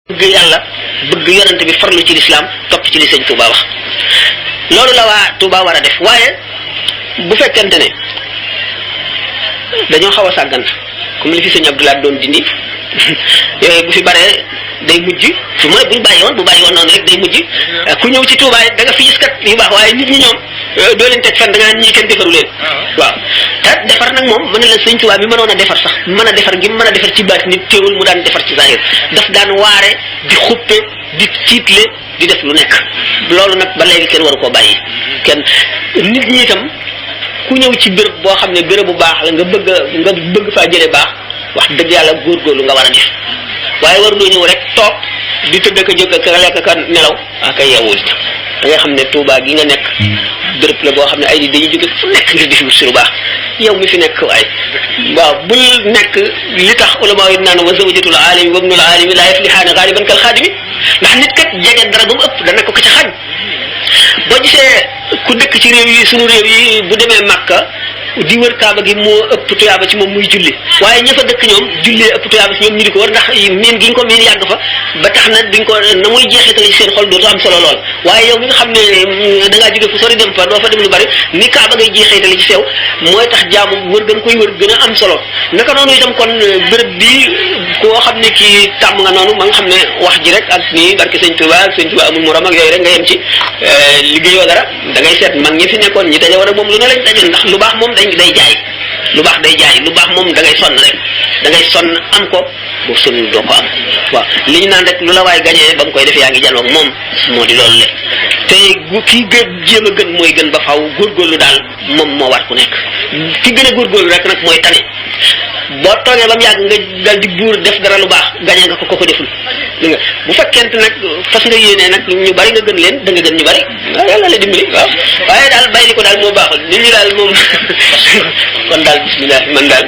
bëgg yàlla bëgg yonante bi farlu ci lislaam topp ci li sëñ Touba wax loolu la waa Touba war a def waaye bu fekkente ne dañoo xaw a sàggan comme li fi sëñ Abdoulaye doon dindi yooyu bu fi baree day mujj su ma bu bàyyi woon noonu rek day mujj ku ñëw ci Touba da nga fi gis kat yu baax waaye nit ñi ñoom doo leen teg fan da ngaa ñii kenn defaru leen waaw te defar nag moom mën na la sëñ Touba mi mënoon a defar sax mën a defar ngi mën a defar ci baat nit teewul mu daan defar ci zahir daf daan waare di xuppe di tiitle di def lu nekk loolu nag ba léegi kenn waru koo bàyyi kenn nit ñi itam ku ñëw ci béréb boo xam ne béréb bu baax la nga bëgg faa jëlee baax wax dëgg yàlla góorgóorlu nga war a def waaye waruloo ñëw rek toog di tëdd ka jóg ka lekk ka nelaw ak ay yeewul da nga xam ne Touba gi nga nekk béréb la boo xam ne ay di dañuy jóge fu nekk ngir di fi wut si lu baax yow mi fi nekk waaye waaw bul nekk li tax ulama yi naan wa zawjatul alimi wa ibnul alimi la yaflihaani xaaliban kal xaadimi ndax nit kat jege dara ba mu ëpp dana ko ca xañ boo gisee ku dëkk ci réew yi sunu réew yi bu demee Makka di wër Kaaba gi moo ëpp tuyaaba ci moom muy julli waaye ña fa dëkk ñoom jullee ëpp tuyaaba ci ñoom ñu di ko wër ndax miin gi ñu ko miin yàgg fa ba tax na duñ ko na muy jeexital ci seen xol dootu am solo lool waaye yow mi nga xam ne da ngaa jóge fu sori dem fa doo fa dem lu bari ni Kaaba ngay jeexital ci sew mooy tax jaamu wër gën koy wër gën a am solo naka noonu itam kon béréb bi koo xam ne kii tàmm nga noonu ma nga xam ne wax ji rek ak nii barke sëñ Touba amul morom ak yooyu rek nga yem ci liggéeyoo dara da ngay seet mag ñi fi nekkoon ñi daje war a moom lu ne lañ dajoon ndax lu baax moom day jaay lu baax day jaay lu baax moom da ngay sonn rek da ngay sonn am ko boo sonnul doo ko am waaw li ñu naan rek lu la waay gañee ba mu koy def yaa ngi janoog moom moo di loolu le te kii jéem a gën mooy gën ba faw góorgóorlu daal moom moo war ku nekk ki gën a góorgóorlu rek nag mooy tane boo toogee ba mu yàgg nga dal di buur def dara lu baax gañee nga ko deful li nga bu fekkente nag fas nga yéenee nag ñu bari nga gën leen da nga gën ñu bari waaw yàlla la dimbali waaw waaye daal bàyyi ko daal moo baaxul nit ñi daal moom kon daal bismillah man daal